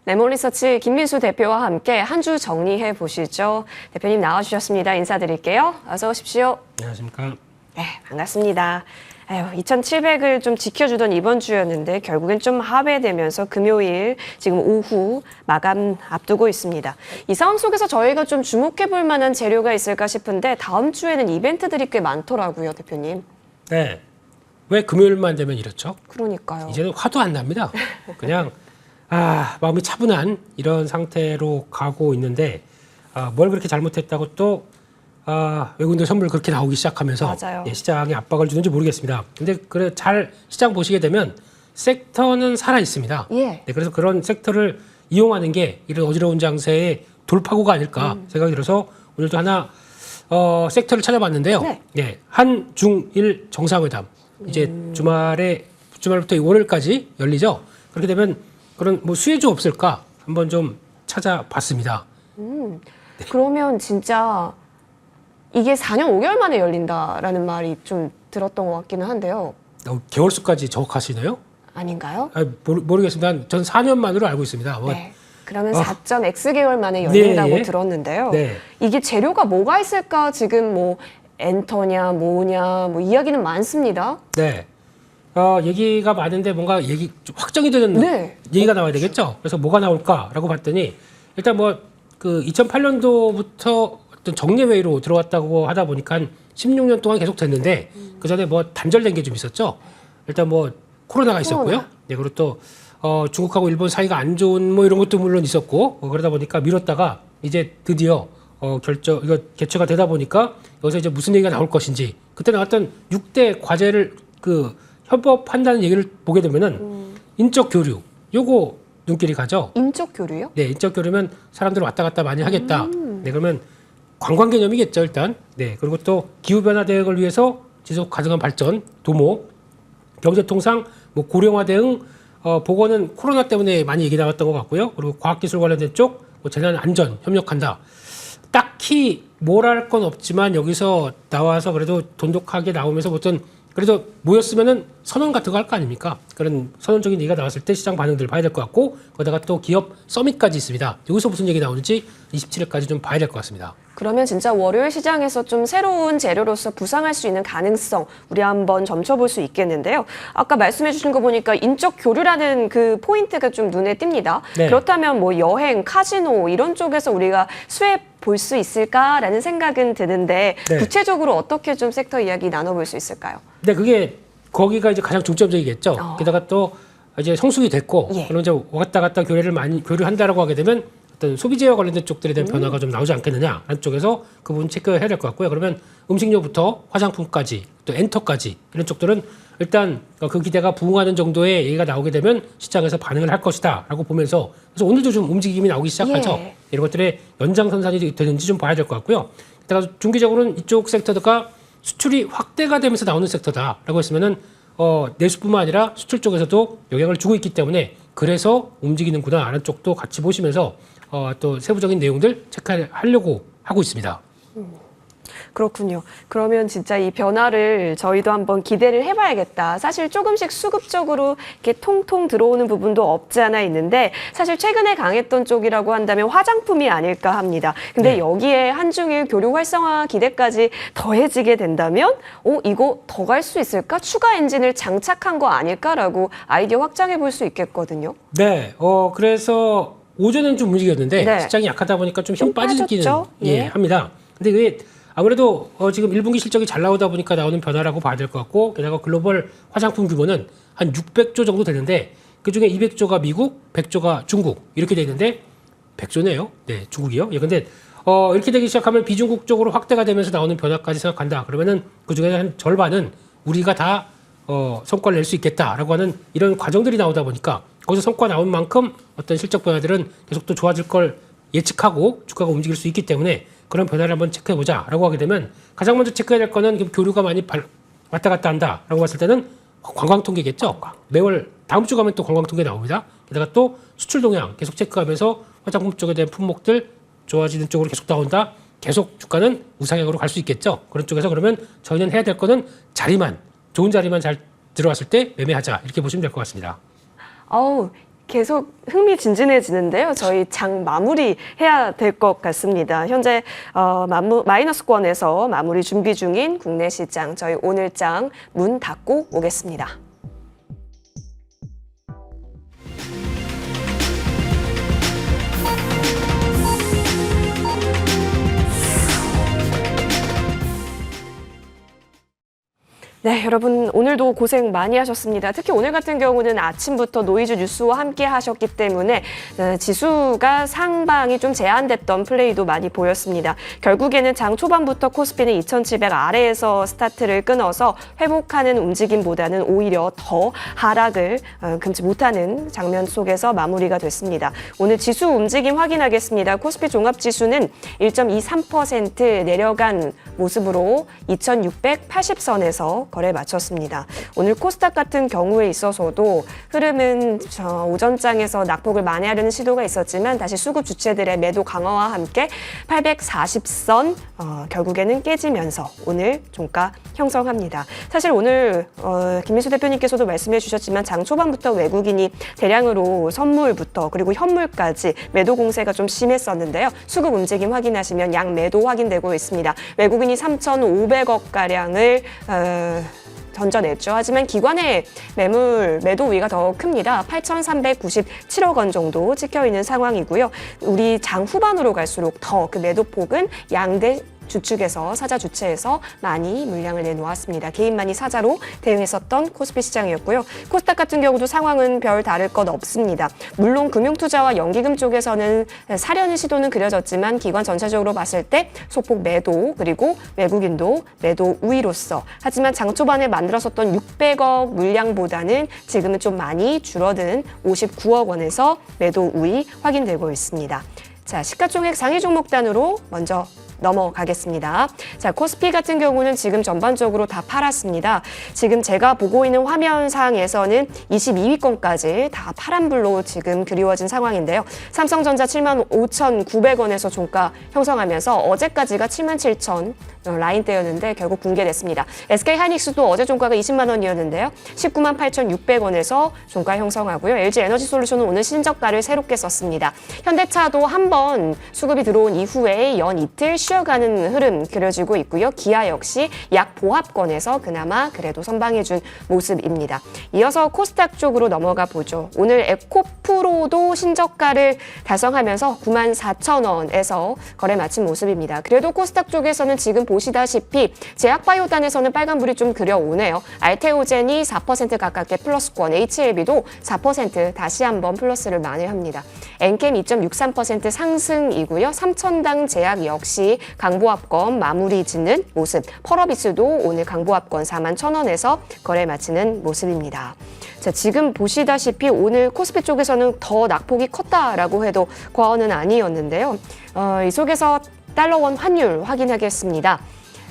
레몬리서치 김민수 대표와 함께 한 주 정리해 보시죠. 대표님 나와주셨습니다. 인사드릴게요. 어서 오십시오. 안녕하십니까. 네, 반갑습니다. 2,700을 좀 지켜주던 이번 주였는데 결국엔 좀 하회되면서 금요일 지금 오후 마감 앞두고 있습니다. 이 상황 속에서 저희가 좀 주목해 볼 만한 재료가 있을까 싶은데 다음 주에는 이벤트들이 꽤 많더라고요, 대표님. 네. 왜 금요일만 되면 이렇죠? 그러니까요. 이제는 화도 안 납니다. 그냥 마음이 차분한 이런 상태로 가고 있는데 뭘 그렇게 잘못했다고 또 외국인들 선물 그렇게 나오기 시작하면서 시장에 압박을 주는지 모르겠습니다. 근데 그래 잘 시장 보시게 되면 섹터는 살아 있습니다. 예. 네, 그래서 그런 섹터를 이용하는 게 이런 어지러운 장세의 돌파구가 아닐까 생각이 들어서 오늘도 하나 섹터를 찾아봤는데요. 네. 네, 한중일 정상회담 이제 주말부터 월요일까지 열리죠. 그렇게 되면 그런 뭐 수혜주 없을까 한번 좀 찾아봤습니다. 그러면 진짜 이게 4년 5개월 만에 열린다라는 말이 좀 들었던 것 같기는 한데요. 개월수까지 정확하시네요? 아닌가요? 모르겠습니다. 전 4년 만으로 알고 있습니다. 네. 그러면 4.X개월 만에 열린다고 네, 들었는데요. 네. 이게 재료가 뭐가 있을까 지금 뭐 엔터냐 뭐냐 뭐 이야기는 많습니다. 네. 얘기가 많은데 뭔가 좀 확정이 되는 네. 얘기가 나와야 되겠죠. 그래서 뭐가 나올까라고 봤더니 일단 뭐 그 2008년도부터 어떤 정례회의로 들어왔다고 하다 보니까 한 16년 동안 계속 됐는데 그 전에 뭐 단절된 게 좀 있었죠. 일단 뭐 코로나가 있었고요. 네, 그리고 또 중국하고 일본 사이가 안 좋은 뭐 이런 것도 물론 있었고 그러다 보니까 미뤘다가 이제 드디어 이거 개최가 되다 보니까 여기서 이제 무슨 얘기가 나올 것인지 그때 나왔던 6대 과제를 협업한다는 얘기를 보게 되면은 인적 교류 요거 눈길이 가죠. 인적 교류요? 네, 인적 교류면 사람들 왔다 갔다 많이 하겠다. 네, 그러면 관광 개념이겠죠, 일단. 네, 그리고 또 기후 변화 대응을 위해서 지속 가능한 발전, 도모, 경제 통상, 뭐 고령화 대응, 보건은 코로나 때문에 많이 얘기 나왔던 것 같고요. 그리고 과학기술 관련된 쪽, 뭐 재난 안전 협력한다. 딱히 뭘 할 건 없지만 여기서 나와서 그래도 돈독하게 나오면서 어떤 그래도 모였으면은 선언 같은 거 할 거 아닙니까? 그런 선언적인 얘기가 나왔을 때 시장 반응들을 봐야 될 것 같고 거기다가 또 기업 서밋까지 있습니다. 여기서 무슨 얘기 나오는지 27일까지 좀 봐야 될 것 같습니다. 그러면 진짜 월요일 시장에서 좀 새로운 재료로서 부상할 수 있는 가능성 우리 한번 점쳐볼 수 있겠는데요. 아까 말씀해 주신 거 보니까 인적 교류라는 그 포인트가 좀 눈에 띕니다. 네. 그렇다면 뭐 여행, 카지노 이런 쪽에서 우리가 수혜 볼 수 있을까라는 생각은 드는데 네. 구체적으로 어떻게 좀 섹터 이야기 나눠볼 수 있을까요? 근데 그게 거기가 이제 가장 중점적이겠죠. 게다가 또 이제 성숙이 됐고 그럼 이제 왔다 갔다 교류한다라고 하게 되면 어떤 소비재와 관련된 쪽들에 대한 변화가 좀 나오지 않겠느냐라는 쪽에서 그 부분 체크해야 될 것 같고요. 그러면 음식료부터 화장품까지 또 엔터까지 이런 쪽들은 일단 그 기대가 부응하는 정도의 얘기가 나오게 되면 시장에서 반응을 할 것이다라고 보면서 그래서 오늘도 좀 움직임이 나오기 시작하죠. 예. 이런 것들의 연장선상이 되는지 좀 봐야 될 것 같고요. 게다가 중기적으로는 이쪽 섹터가 수출이 확대가 되면서 나오는 섹터다라고 했으면은 내수뿐만 아니라 수출 쪽에서도 영향을 주고 있기 때문에 그래서 움직이는구나라는 쪽도 같이 보시면서 또 세부적인 내용들 체크하려고 하고 있습니다. 그렇군요. 그러면 진짜 이 변화를 저희도 한번 기대를 해봐야겠다. 사실 조금씩 수급적으로 이렇게 통통 들어오는 부분도 없지 않아 있는데 사실 최근에 강했던 쪽이라고 한다면 화장품이 아닐까 합니다. 근데 네. 여기에 한중일 교류 활성화 기대까지 더해지게 된다면 이거 더 갈 수 있을까? 추가 엔진을 장착한 거 아닐까라고 아이디어 확장해 볼 수 있겠거든요. 네, 그래서 오전엔 좀 움직였는데 네. 시장이 약하다 보니까 좀 힘 빠지기는 빠졌죠? 예. 합니다. 근데 그게 아무래도 지금 1분기 실적이 잘 나오다 보니까 나오는 변화라고 봐야 될 것 같고 게다가 글로벌 화장품 규모는 한 600조 정도 되는데 그중에 200조가 미국, 100조가 중국 이렇게 돼 있는데 100조네요. 네, 중국이요. 예, 근데 이렇게 되기 시작하면 비중국 쪽으로 확대가 되면서 나오는 변화까지 생각한다. 그러면은 그중에 한 절반은 우리가 다 성과를 낼 수 있겠다라고 하는 이런 과정들이 나오다 보니까 거기서 성과 나온 만큼 어떤 실적 변화들은 계속 또 좋아질 걸 예측하고 주가가 움직일 수 있기 때문에 그런 변화를 한번 체크해보자라고 하게 되면 가장 먼저 체크해야 될 거는 교류가 많이 왔다 갔다 한다라고 봤을 때는 관광 통계겠죠. 매월 다음 주 가면 또 관광 통계 나옵니다. 게다가 또 수출 동향 계속 체크하면서 화장품 쪽에 대한 품목들 좋아지는 쪽으로 계속 나온다. 계속 주가는 우상향으로 갈 수 있겠죠. 그런 쪽에서 그러면 저희는 해야 될 거는 좋은 자리만 잘 들어왔을 때 매매하자 이렇게 보시면 될 것 같습니다. 계속 흥미진진해지는데요. 저희 장 마무리 해야 될 것 같습니다. 현재 마이너스권에서 마무리 준비 중인 국내 시장, 저희 오늘 장 문 닫고 오겠습니다. 네, 여러분 오늘도 고생 많이 하셨습니다. 특히 오늘 같은 경우는 아침부터 노이즈 뉴스와 함께 하셨기 때문에 지수가 상방이 좀 제한됐던 플레이도 많이 보였습니다. 결국에는 장 초반부터 코스피는 2700 아래에서 스타트를 끊어서 회복하는 움직임보다는 오히려 더 하락을 금치 못하는 장면 속에서 마무리가 됐습니다. 오늘 지수 움직임 확인하겠습니다. 코스피 종합지수는 1.23% 내려간 모습으로 2680선에서 거래 마쳤습니다. 오늘 코스닥 같은 경우에 있어서도 흐름은 오전장에서 낙폭을 만회하려는 시도가 있었지만 다시 수급 주체들의 매도 강화와 함께 840선 결국에는 깨지면서 오늘 종가 형성합니다. 사실 오늘 김민수 대표님께서도 말씀해 주셨지만 장 초반부터 외국인이 대량으로 선물부터 그리고 현물까지 매도 공세가 좀 심했었는데요. 수급 움직임 확인하시면 양 매도 확인되고 있습니다. 외국인이 3,500억 가량을 던져냈죠. 하지만 기관의 매도 우위가 더 큽니다. 8,397억 원 정도 찍혀있는 상황이고요. 우리 장 후반으로 갈수록 더 그 매도폭은 양대 주축에서 사자 주체에서 많이 물량을 내놓았습니다. 개인만이 사자로 대응했었던 코스피 시장이었고요. 코스닥 같은 경우도 상황은 별 다를 것 없습니다. 물론 금융투자와 연기금 쪽에서는 사려는 시도는 그려졌지만 기관 전체적으로 봤을 때 소폭 매도 그리고 외국인도 매도 우위로서 하지만 장 초반에 만들었었던 600억 물량보다는 지금은 좀 많이 줄어든 59억 원에서 매도 우위 확인되고 있습니다. 자, 시가총액 상위 종목단으로 먼저 넘어가겠습니다. 자, 코스피 같은 경우는 지금 전반적으로 다 팔았습니다. 지금 제가 보고 있는 화면상에서는 22위권까지 다 파란불로 지금 그리워진 상황인데요. 삼성전자 75,900원에서 종가 형성하면서 어제까지가 77,000 라인대였는데 결국 붕괴됐습니다. SK하이닉스도 어제 종가가 20만 원이었는데요. 198,600원에서 종가 형성하고요. LG에너지솔루션은 오늘 신저가를 새롭게 썼습니다. 현대차도 한번 수급이 들어온 이후에 연 이틀 쉬어가는 흐름 그려지고 있고요. 기아 역시 약 보합권에서 그나마 그래도 선방해준 모습입니다. 이어서 코스닥 쪽으로 넘어가 보죠. 오늘 에코프로도 신저가를 달성하면서 94,000원에서 거래 마친 모습입니다. 그래도 코스닥 쪽에서는 지금 보시다시피 제약바이오단에서는 빨간불이 좀 그려오네요. 알테오젠이 4% 가깝게 플러스권, HLB도 4% 다시 한번 플러스를 만회합니다. 엔캠 2.63% 상승이고요. 3천당 제약 역시 강보합권 마무리 짓는 모습. 펄어비스도 오늘 강보합권 41,000원에서 거래 마치는 모습입니다. 자, 지금 보시다시피 오늘 코스피 쪽에서는 더 낙폭이 컸다라고 해도 과언은 아니었는데요. 이 속에서 달러원 환율 확인하겠습니다.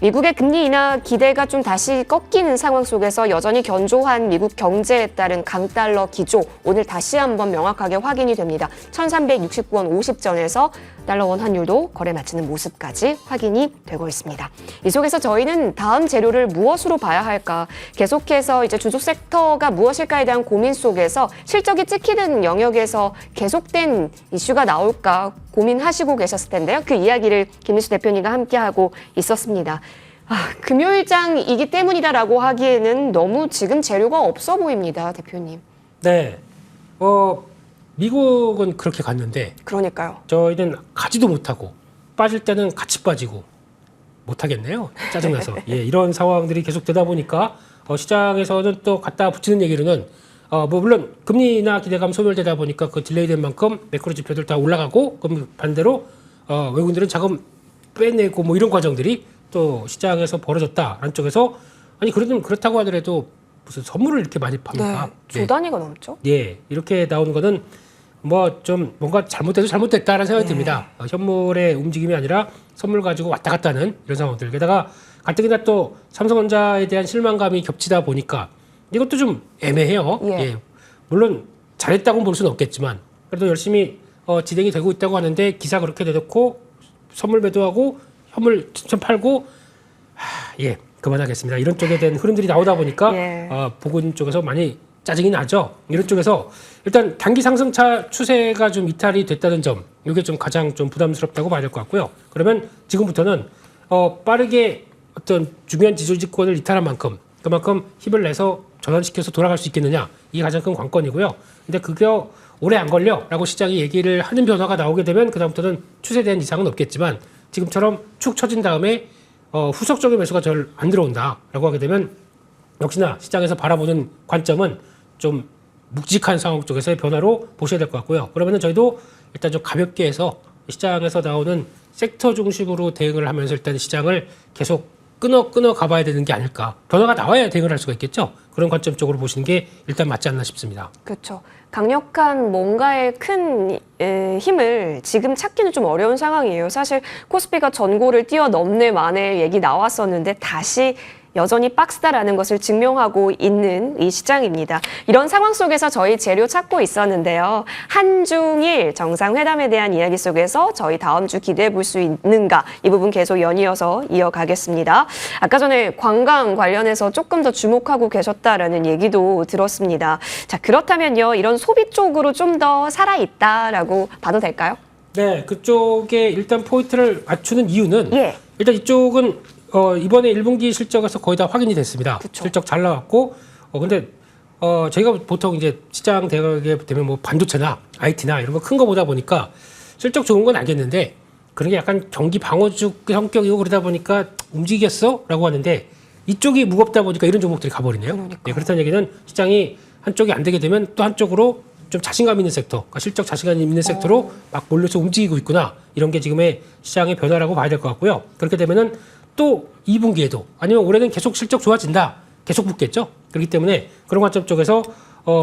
미국의 금리 인하 기대가 좀 다시 꺾이는 상황 속에서 여전히 견조한 미국 경제에 따른 강달러 기조 오늘 다시 한번 명확하게 확인이 됩니다. 1369원 50전에서 달러원 환율도 거래 마치는 모습까지 확인이 되고 있습니다. 이 속에서 저희는 다음 재료를 무엇으로 봐야 할까? 계속해서 이제 주식 섹터가 무엇일까에 대한 고민 속에서 실적이 찍히는 영역에서 계속된 이슈가 나올까 고민하시고 계셨을 텐데요. 그 이야기를 김민수 대표님과 함께하고 있었습니다. 금요일장이기 때문이다라고 하기에는 너무 지금 재료가 없어 보입니다, 대표님. 네. 미국은 그렇게 갔는데 그러니까요. 저희는 가지도 못하고 빠질 때는 같이 빠지고 못하겠네요. 짜증나서. 예, 이런 상황들이 계속 되다 보니까 시장에서는 또 갖다 붙이는 얘기로는 물론 금리나 기대감 소멸되다 보니까 그 딜레이된 만큼 매크로 지표들 다 올라가고 그럼 반대로 외국인들은 자금 빼내고 뭐 이런 과정들이 또 시장에서 벌어졌다라는 쪽에서 아니 그래도 그렇다고 하더라도 무슨 선물을 이렇게 많이 팝니까? 네, 조 단위가 넘죠. 예, 이렇게 나오는 거는 뭐 좀 뭔가 잘못돼도 잘못됐다라는 생각이 듭니다. 현물의 움직임이 아니라 선물 가지고 왔다 갔다 하는 이런 상황들. 게다가 가뜩이나 또 삼성전자에 대한 실망감이 겹치다 보니까 이것도 좀 애매해요. 예. 물론 잘했다고는 볼 수는 없겠지만 그래도 열심히 진행이 되고 있다고 하는데 기사 그렇게 내놓고 선물 매도하고 현물 좀 팔고 예, 그만하겠습니다. 이런 쪽에 대한 흐름들이 나오다 보니까 보건 쪽에서 많이 짜증이 나죠. 이런 쪽에서 일단 단기 상승차 추세가 좀 이탈이 됐다는 점, 이게 좀 가장 좀 부담스럽다고 봐야 될 것 같고요. 그러면 지금부터는 빠르게 어떤 중요한 지지권을 이탈한 만큼 그만큼 힘을 내서 전환시켜서 돌아갈 수 있겠느냐, 이게 가장 큰 관건이고요. 근데 그게 오래 안 걸려라고 시장이 얘기를 하는 변화가 나오게 되면 그다음부터는 추세에 대한 이상은 없겠지만 지금처럼 축 처진 다음에 후속적인 매수가 잘 안 들어온다라고 하게 되면 역시나 시장에서 바라보는 관점은 좀 묵직한 상황 쪽에서의 변화로 보셔야 될 것 같고요. 그러면은 저희도 일단 좀 가볍게 해서 시장에서 나오는 섹터 중심으로 대응을 하면서 일단 시장을 계속 끊어 가봐야 되는 게 아닐까. 변화가 나와야 대응을 할 수가 있겠죠. 그런 관점 쪽으로 보시는 게 일단 맞지 않나 싶습니다. 그렇죠. 강력한 뭔가의 큰 힘을 지금 찾기는 좀 어려운 상황이에요. 사실 코스피가 전고를 뛰어넘네 만에 얘기 나왔었는데 다시 여전히 박스다라는 것을 증명하고 있는 이 시장입니다. 이런 상황 속에서 저희 재료 찾고 있었는데요. 한중일 정상회담에 대한 이야기 속에서 저희 다음 주 기대해 볼 수 있는가, 이 부분 계속 연이어서 이어가겠습니다. 아까 전에 관광 관련해서 조금 더 주목하고 계셨다라는 얘기도 들었습니다. 자, 그렇다면요, 이런 소비 쪽으로 좀 더 살아있다라고 봐도 될까요? 네, 그쪽에 일단 포인트를 맞추는 이유는 예. 일단 이쪽은 이번에 1분기 실적에서 거의 다 확인이 됐습니다. 그쵸. 실적 잘 나왔고, 근데 저희가 보통 이제 시장 대응하게 되면 뭐 반도체나 IT나 이런 거 큰 거 보다 보니까 실적 좋은 건 알겠는데 그런 게 약간 경기 방어주 성격이고 그러다 보니까 움직이겠어라고 하는데 이쪽이 무겁다 보니까 이런 종목들이 가버리네요. 네, 그렇다는 얘기는 시장이 한쪽이 안 되게 되면 또 한쪽으로 좀 자신감 있는 섹터, 그러니까 실적 자신감 있는 섹터로 막 몰려서 움직이고 있구나. 이런 게 지금의 시장의 변화라고 봐야 될 것 같고요. 그렇게 되면은 또 2분기에도 아니면 올해는 계속 실적 좋아진다. 계속 붙겠죠. 그렇기 때문에 그런 관점 쪽에서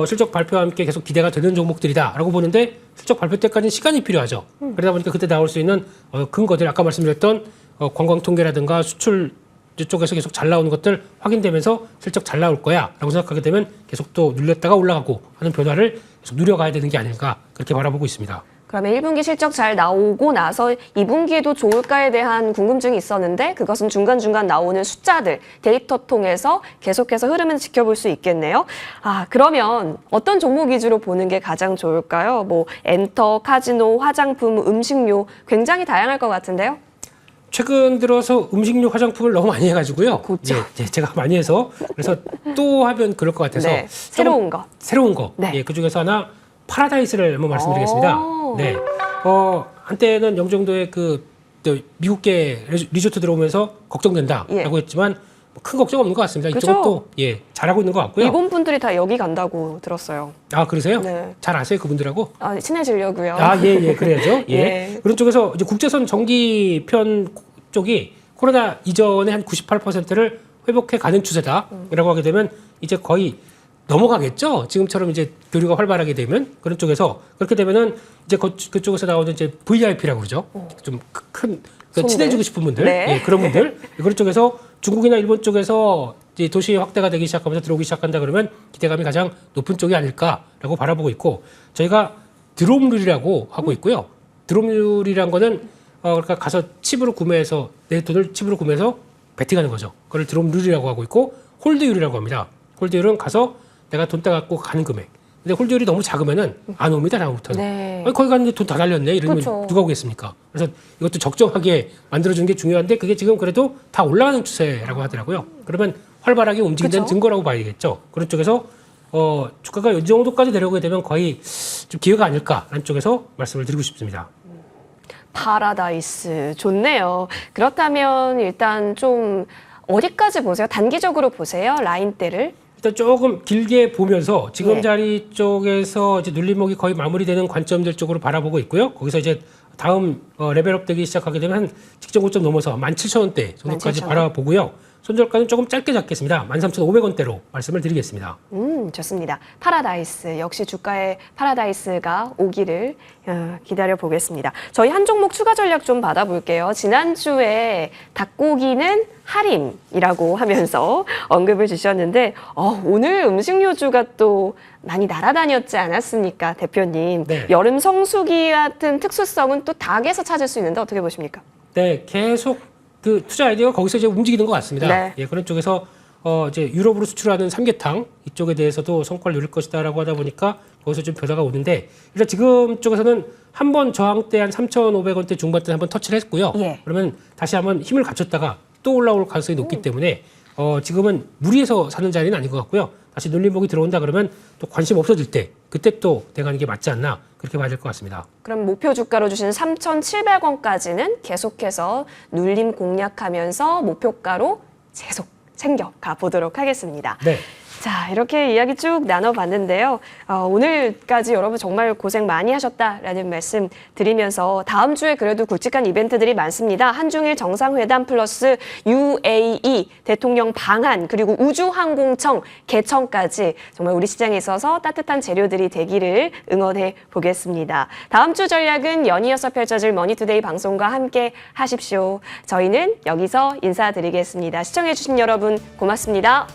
실적 발표와 함께 계속 기대가 되는 종목들이다라고 보는데 실적 발표 때까지는 시간이 필요하죠. 그러다 보니까 그때 나올 수 있는 근거들, 아까 말씀드렸던 관광 통계라든가 수출 쪽에서 계속 잘 나오는 것들 확인되면서 실적 잘 나올 거야 라고 생각하게 되면 계속 또 눌렸다가 올라가고 하는 변화를 계속 누려가야 되는 게 아닌가, 그렇게 바라보고 있습니다. 그러면 1분기 실적 잘 나오고 나서 2분기에도 좋을까에 대한 궁금증이 있었는데 그것은 중간중간 나오는 숫자들, 데이터 통해서 계속해서 흐름을 지켜볼 수 있겠네요. 아, 그러면 어떤 종목 위주로 보는 게 가장 좋을까요? 뭐 엔터, 카지노, 화장품, 음식료 굉장히 다양할 것 같은데요. 최근 들어서 음식료 화장품을 너무 많이 해가지고요. 그렇죠. 예, 제가 많이 해서 그래서 또 하면 그럴 것 같아서 네, 새로운 거. 새로운 거. 네. 예, 그 중에서 하나 파라다이스를 한번 말씀드리겠습니다. 오. 네, 한때는 영종도에 또 미국계 리조트 들어오면서 걱정된다라고 예. 했지만 큰 걱정 없는 것 같습니다. 그쵸? 이쪽은 또 잘하고 있는 것 같고요. 일본 분들이 다 여기 간다고 들었어요. 아, 그러세요? 네. 잘 아세요, 그분들하고? 아, 친해지려고요. 예, 그래야죠. 예. 예. 그런 쪽에서 이제 국제선 전기편 쪽이 코로나 이전에 한 98%를 회복해 가는 추세다라고 하게 되면 이제 거의 넘어가겠죠. 지금처럼 이제 교류가 활발하게 되면 그런 쪽에서 그렇게 되면은 이제 그쪽에서 나오는 이제 VIP라고 그러죠. 좀 큰 친해지고 싶은 분들, 네. 예, 그런 분들 그런 쪽에서 중국이나 일본 쪽에서 이제 도시 확대가 되기 시작하면서 들어오기 시작한다 그러면 기대감이 가장 높은 쪽이 아닐까라고 바라보고 있고 저희가 드롭률이라고 하고 있고요. 드롭률이란 거는 그러니까 가서 칩으로 구매해서 내 돈을 칩으로 구매해서 베팅하는 거죠. 그걸 드롭률이라고 하고 있고 홀드율이라고 합니다. 홀드율은 가서 내가 돈 따갖고 가는 금액. 근데 홀드율이 너무 작으면은 안 옵니다, 다음부터는. 네. 아니, 거기 갔는데 돈 다 날렸네. 이러면 그쵸. 누가 오겠습니까? 그래서 이것도 적정하게 만들어주는 게 중요한데 그게 지금 그래도 다 올라가는 추세라고 하더라고요. 그러면 활발하게 움직인다는 그쵸. 증거라고 봐야겠죠. 그런 쪽에서 주가가 이 정도까지 내려오게 되면 거의 좀 기회가 아닐까라는 쪽에서 말씀을 드리고 싶습니다. 파라다이스 좋네요. 그렇다면 일단 좀 어디까지 보세요? 단기적으로 보세요. 라인대를. 일단 조금 길게 보면서 지금 예. 자리 쪽에서 이제 눌림목이 거의 마무리되는 관점들 쪽으로 바라보고 있고요. 거기서 이제 다음 레벨업 되기 시작하게 되면 한 직전 고점 넘어서 17,000원대 정도까지 17,000원. 바라보고요. 손절가는 조금 짧게 잡겠습니다. 13,500원대로 말씀을 드리겠습니다. 좋습니다. 파라다이스 역시 주가의 파라다이스가 오기를 기다려 보겠습니다. 저희 한 종목 추가 전략 좀 받아볼게요. 지난주에 닭고기는 할인이라고 하면서 언급을 주셨는데 오늘 음식료주가 또 많이 날아다녔지 않았습니까, 대표님? 네. 여름 성수기 같은 특수성은 또 닭에서 찾을 수 있는데 어떻게 보십니까? 네, 계속 그 투자 아이디어가 거기서 이제 움직이는 것 같습니다. 네. 예, 그런 쪽에서 이제 유럽으로 수출하는 삼계탕 이쪽에 대해서도 성과를 누릴 것이다라고 하다 보니까 거기서 좀 변화가 오는데 일단 지금 쪽에서는 한 번 저항대 한 3,500원대 중반대 한번 터치를 했고요. 예. 그러면 다시 한번 힘을 갖췄다가 또 올라올 가능성이 높기 때문에 지금은 무리해서 사는 자리는 아닌 것 같고요. 다시 눌림목이 들어온다 그러면 또 관심 없어질 때 그때 또 대가는 게 맞지 않나 그렇게 봐야 될 것 같습니다. 그럼 목표 주가로 주시는 3,700원까지는 계속해서 눌림 공략하면서 목표가로 계속 챙겨가 보도록 하겠습니다. 네. 자, 이렇게 이야기 쭉 나눠봤는데요. 오늘까지 여러분 정말 고생 많이 하셨다라는 말씀 드리면서 다음 주에 그래도 굵직한 이벤트들이 많습니다. 한중일 정상회담 플러스 UAE 대통령 방한 그리고 우주항공청 개청까지 정말 우리 시장에 있어서 따뜻한 재료들이 되기를 응원해 보겠습니다. 다음 주 전략은 연이어서 펼쳐질 머니투데이 방송과 함께 하십시오. 저희는 여기서 인사드리겠습니다. 시청해주신 여러분 고맙습니다.